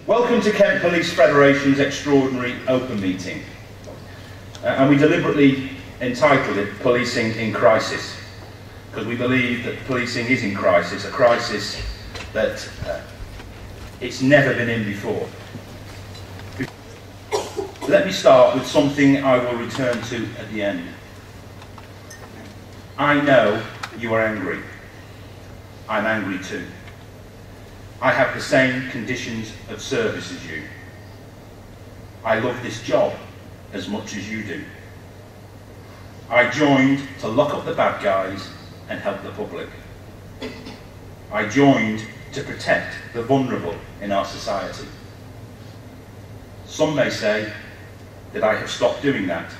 Welcome to Kent Police Federation's extraordinary open meeting. And we deliberately entitled it Policing in Crisis, because we believe that policing is in crisis, a crisis that it's never been in before. Let me start with something I will return to at the end. I know you are angry. I'm angry too. I have the same conditions of service as you. I love this job as much as you do. I joined to lock up the bad guys and help the public. I joined to protect the vulnerable in our society. Some may say that I have stopped doing that.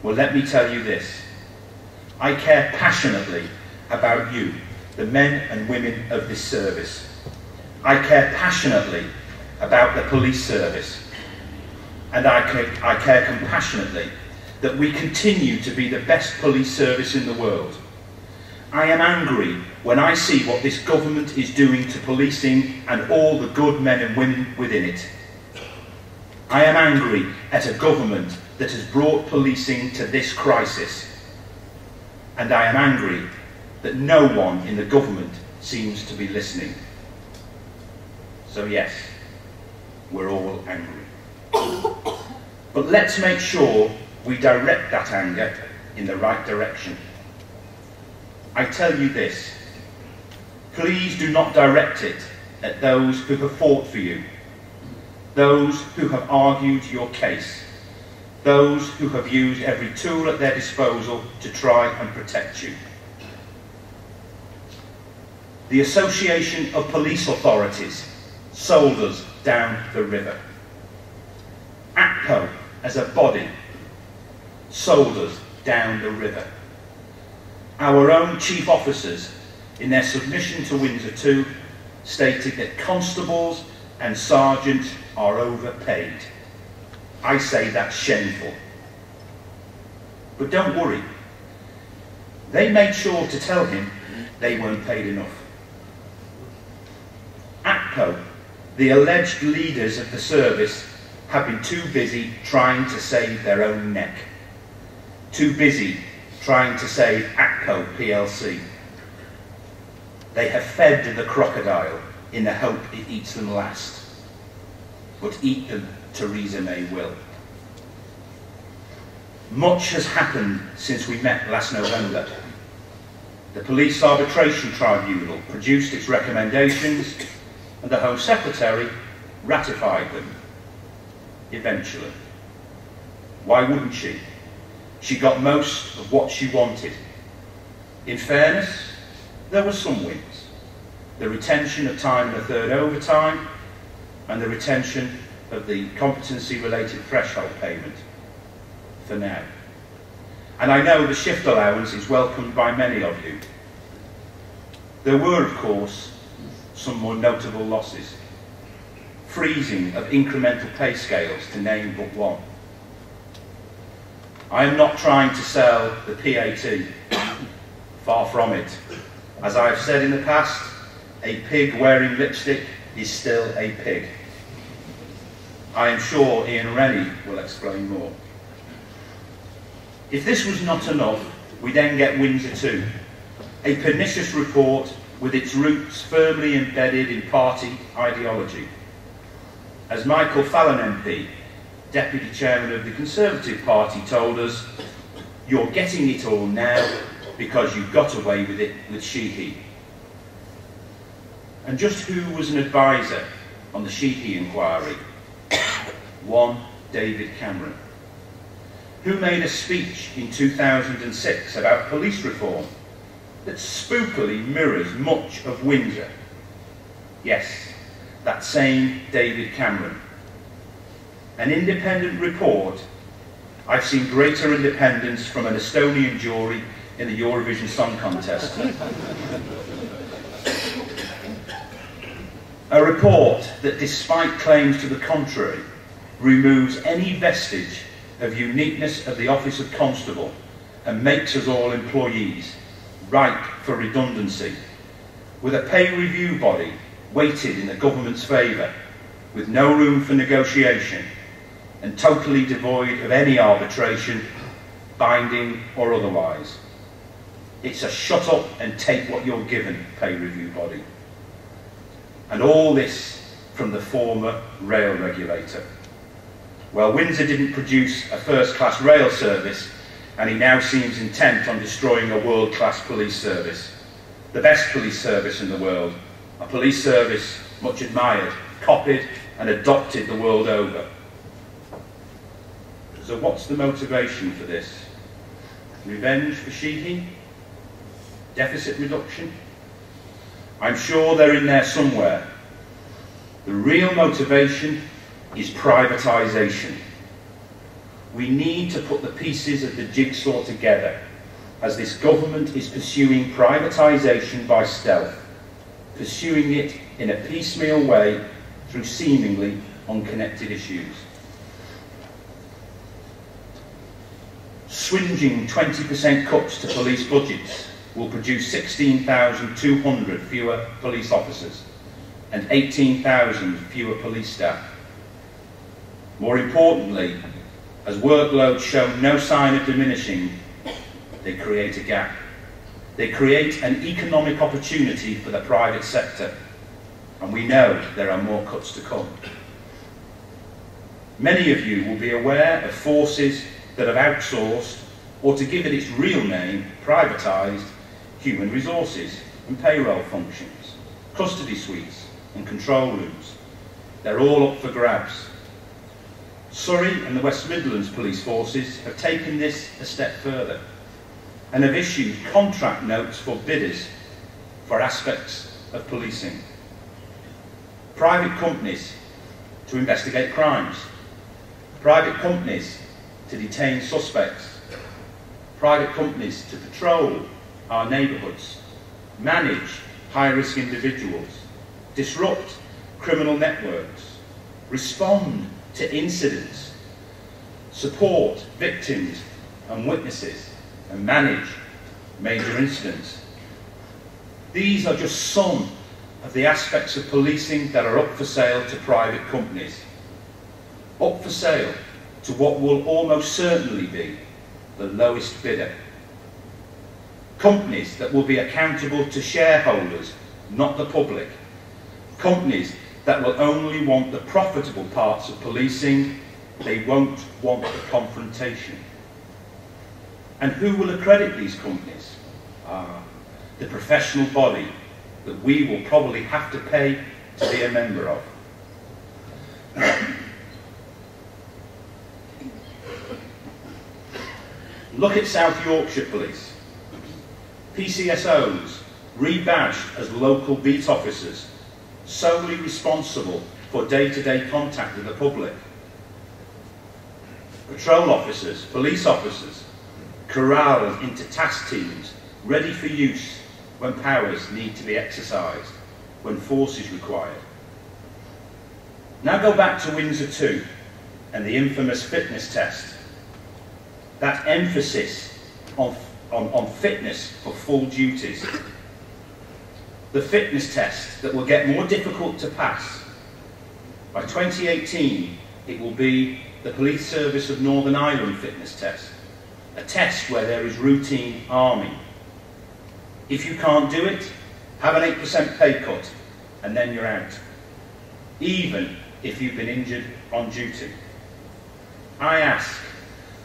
Well, let me tell you this. I care passionately about you, the men and women of this service. I care passionately about the police service. And I care compassionately that we continue to be the best police service in the world. I am angry when I see what this government is doing to policing and all the good men and women within it. I am angry at a government that has brought policing to this crisis. And I am angry that no one in the government seems to be listening. So yes, we're all angry. But let's make sure we direct that anger in the right direction. I tell you this, please do not direct it at those who have fought for you, those who have argued your case, those who have used every tool at their disposal to try and protect you. The Association of Police Authorities sold us down the river. ACPO, as a body, sold us down the river. Our own chief officers, in their submission to Windsor 2, stated that constables and sergeants are overpaid. I say that's shameful. But don't worry. They made sure to tell him they weren't paid enough. ACPO, the alleged leaders of the service, have been too busy trying to save their own neck. Too busy trying to save ACPO PLC. They have fed the crocodile in the hope it eats them last. But eat them Theresa May will. Much has happened since we met last November. The Police Arbitration Tribunal produced its recommendations and the Home Secretary ratified them. Eventually. Why wouldn't she? She got most of what she wanted. In fairness, there were some wins. The retention of time and a third overtime, and the retention of the competency-related threshold payment, for now. And I know the shift allowance is welcomed by many of you. There were, of course, some more notable losses. Freezing of incremental pay scales, to name but one. I am not trying to sell the PAT, far from it. As I have said in the past, a pig wearing lipstick is still a pig. I am sure Ian Rennie will explain more. If this was not enough, we then get Windsor 2, a pernicious report with its roots firmly embedded in party ideology. As Michael Fallon MP, Deputy Chairman of the Conservative Party, told us, you're getting it all now because you got away with it with Sheehy. And just who was an advisor on the Sheehy inquiry? One David Cameron, who made a speech in 2006 about police reform that spookily mirrors much of Windsor. Yes, that same David Cameron. An independent report. I've seen greater independence from an Estonian jury in the Eurovision Song Contest. A report that, despite claims to the contrary, removes any vestige of uniqueness of the office of constable and makes us all employees, ripe for redundancy, with a pay review body weighted in the government's favour, with no room for negotiation and totally devoid of any arbitration, binding or otherwise. It's a shut up and take what you're given pay review body. And all this from the former rail regulator. Well, Windsor didn't produce a first-class rail service, and he now seems intent on destroying a world-class police service. The best police service in the world, a police service much admired, copied and adopted the world over. So what's the motivation for this? Revenge for Sheehy? Deficit reduction? I'm sure they're in there somewhere. The real motivation is privatisation. We need to put the pieces of the jigsaw together as this government is pursuing privatisation by stealth, pursuing it in a piecemeal way through seemingly unconnected issues. Swinging 20% cuts to police budgets will produce 16,200 fewer police officers and 18,000 fewer police staff. More importantly, as workloads show no sign of diminishing, they create a gap. They create an economic opportunity for the private sector, and we know there are more cuts to come. Many of you will be aware of forces that have outsourced, or to give it its real name, privatised, human resources and payroll functions, custody suites and control rooms. They're all up for grabs. Surrey and the West Midlands police forces have taken this a step further and have issued contract notes for bidders for aspects of policing. Private companies to investigate crimes, private companies to detain suspects, private companies to patrol our neighbourhoods, manage high-risk individuals, disrupt criminal networks, respond to incidents, support victims and witnesses, and manage major incidents. These are just some of the aspects of policing that are up for sale to private companies. Up for sale to what will almost certainly be the lowest bidder. Companies that will be accountable to shareholders, not the public. Companies that will only want the profitable parts of policing, they won't want the confrontation. And who will accredit these companies? The professional body that we will probably have to pay to be a member of. Look at South Yorkshire Police. PCSOs rebadged as local beat officers, solely responsible for day-to-day contact with the public. Patrol officers, police officers, corralled into task teams, ready for use when powers need to be exercised, when force is required. Now go back to Windsor 2 and the infamous fitness test. That emphasis on fitness for full duties. The fitness test that will get more difficult to pass. By 2018, it will be the Police Service of Northern Ireland fitness test, a test where there is routine arming. If you can't do it, have an 8% pay cut, and then you're out, even if you've been injured on duty. I ask,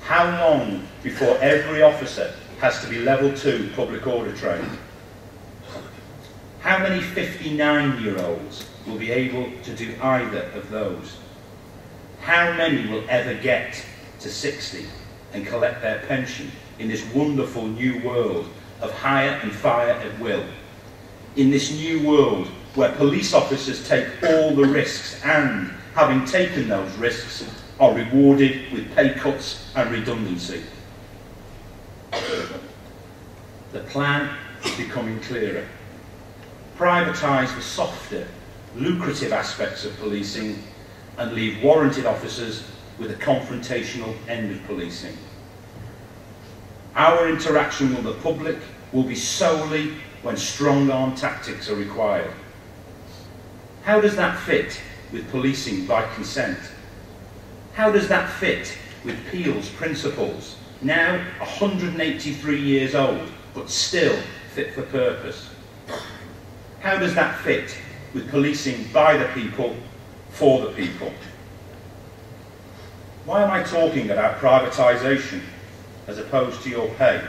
how long before every officer has to be level 2 public order trained? How many 59-year-olds will be able to do either of those? How many will ever get to 60 and collect their pension in this wonderful new world of hire and fire at will? In this new world where police officers take all the risks and, having taken those risks, are rewarded with pay cuts and redundancy. The plan is becoming clearer. Privatise the softer, lucrative aspects of policing and leave warranted officers with a confrontational end of policing. Our interaction with the public will be solely when strong-arm tactics are required. How does that fit with policing by consent? How does that fit with Peel's principles, now 183 years old, but still fit for purpose? How does that fit with policing by the people, for the people? Why am I talking about privatisation as opposed to your pay?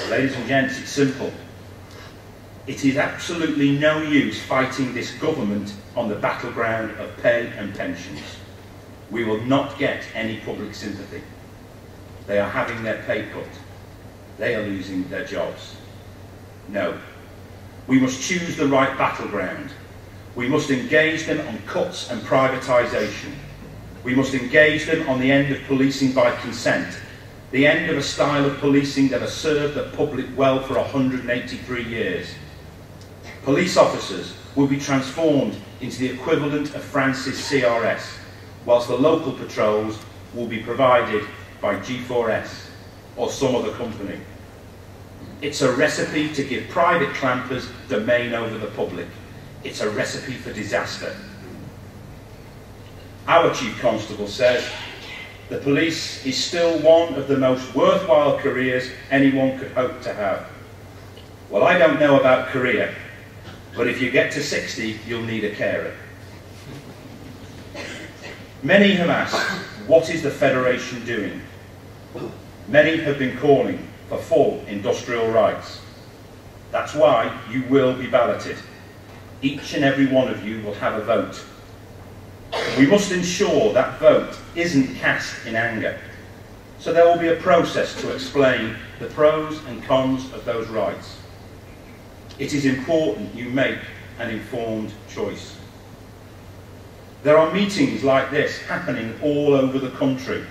Ladies and gents, it's simple. It is absolutely no use fighting this government on the battleground of pay and pensions. We will not get any public sympathy. They are having their pay cut. They are losing their jobs. No. We must choose the right battleground. We must engage them on cuts and privatisation. We must engage them on the end of policing by consent, the end of a style of policing that has served the public well for 183 years. Police officers will be transformed into the equivalent of France's CRS, whilst the local patrols will be provided by G4S or some other company. It's a recipe to give private clampers domain over the public. It's a recipe for disaster. Our Chief Constable says the police is still one of the most worthwhile careers anyone could hope to have. Well, I don't know about career, but if you get to 60, you'll need a carer. Many have asked, what is the Federation doing? Many have been calling for full industrial rights. That's why you will be balloted. Each and every one of you will have a vote. We must ensure that vote isn't cast in anger. So there will be a process to explain the pros and cons of those rights. It is important you make an informed choice. There are meetings like this happening all over the country.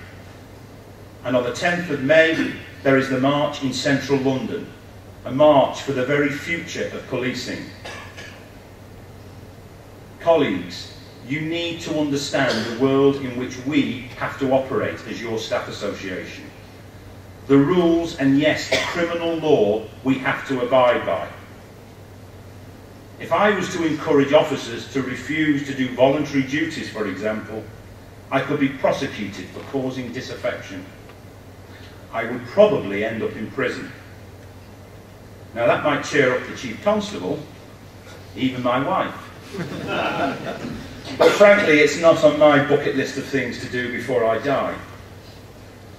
And on the 10th of May, there is the march in central London, a march for the very future of policing. Colleagues, you need to understand the world in which we have to operate as your staff association. The rules and, yes, the criminal law we have to abide by. If I was to encourage officers to refuse to do voluntary duties, for example, I could be prosecuted for causing disaffection. I would probably end up in prison. Now that might cheer up the Chief Constable, even my wife. But frankly, it's not on my bucket list of things to do before I die.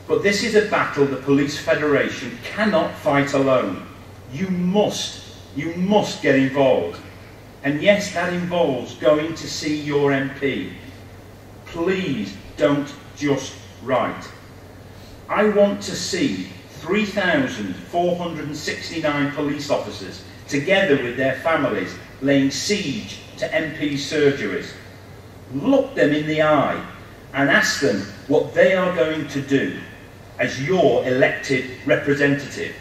But this is a battle the Police Federation cannot fight alone. You must get involved. And yes, that involves going to see your MP. Please don't just write. I want to see 3,469 police officers, together with their families, laying siege to MP's surgeries. Look them in the eye and ask them what they are going to do as your elected representative.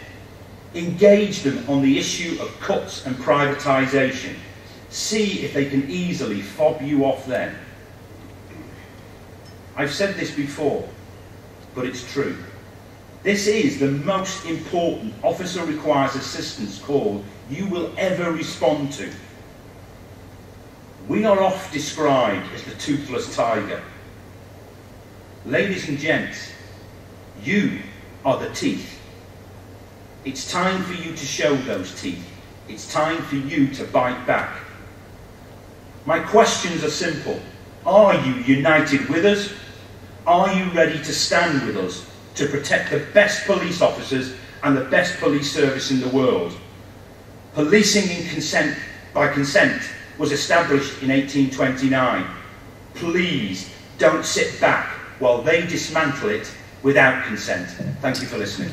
Engage them on the issue of cuts and privatisation. See if they can easily fob you off then. I've said this before, but it's true. This is the most important officer requires assistance call you will ever respond to. We are oft described as the toothless tiger. Ladies and gents, you are the teeth. It's time for you to show those teeth. It's time for you to bite back. My questions are simple. Are you united with us? Are you ready to stand with us to protect the best police officers and the best police service in the world? Policing by consent was established in 1829. Please don't sit back while they dismantle it without consent. Thank you for listening.